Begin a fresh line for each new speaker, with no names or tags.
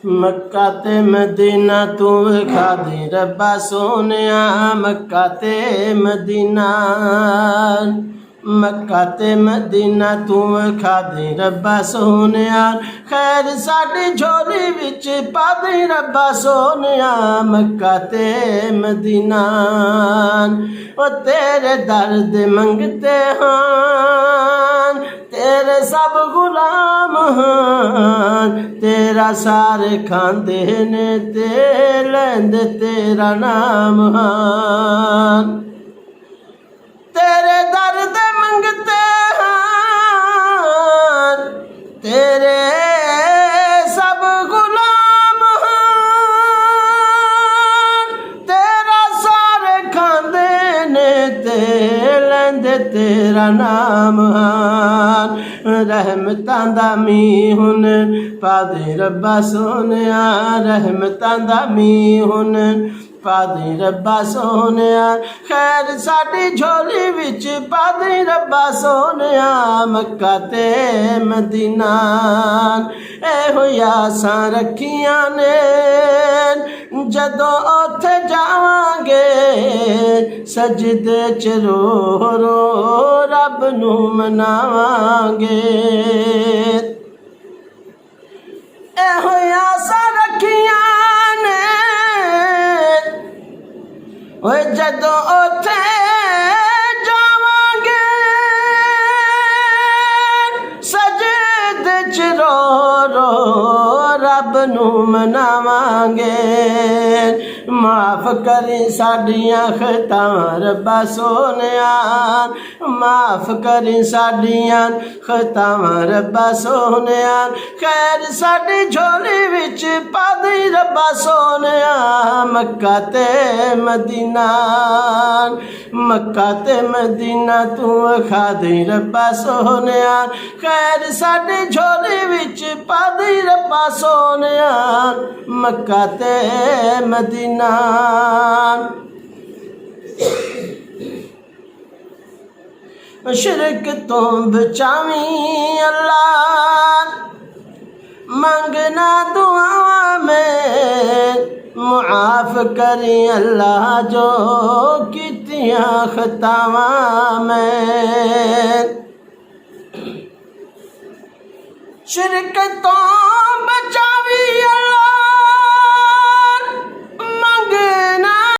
मक्का ते मदीना तू विखा दे रब्बा सोनिया। मक्का ते मदीना, मक्का ते मदीना तू विखा दे रब्बा सोनिया। खैर साडी झोली विच पा दे रब्बा सोनिया। मक्का ते मदीना ओ तेरे दर्द मंगते हैं, तेरे सब गुलाम हैं। तेरा सारे खांदे ने ते लैंदे तेरा नाम हैं। तेरे दर्द मंगते हैं, तेरे सब गुलाम हैं। तेरा सारे खांदे ने ते लैंदे तेरा नाम हैं। रहमतां दा मींह हुन पा दे रब्बा सोनिया। रहमतां दा मींह हुन पा दे रब्बा सोनिया। खैर साडी झोली विच पा दे रब्बा सोनिया। मक्का ते मदीना एहो आसां रखियां ने, जदों उत्थे जावांगे सजदे च रो रो रब नूं मनावांगे। एहो आसां रखियां ने, ओए जदों उत्थे जावांगे सजदे च रो रो रब नूं मनावांगे। माफ करी साडियां खतावां रब्बा सोनिया। माफ करी साडियां खतावां रब्बा सोनिया। खैर साडी झोली विच पा दे रब्बा सोनिया। मक्का ते मदीना, मक्का ते मदीना तू विखा दे रब्बा सोनिया। खैर साडी झोली विच पा दे रब्बा सोनिया। मक्का ते मदीना शिरक तो बचावी अल्लाह, मंगना दुआ में मुआफ करी अल्लाह जो कीतियां खतावां में। शिरक तो बचावी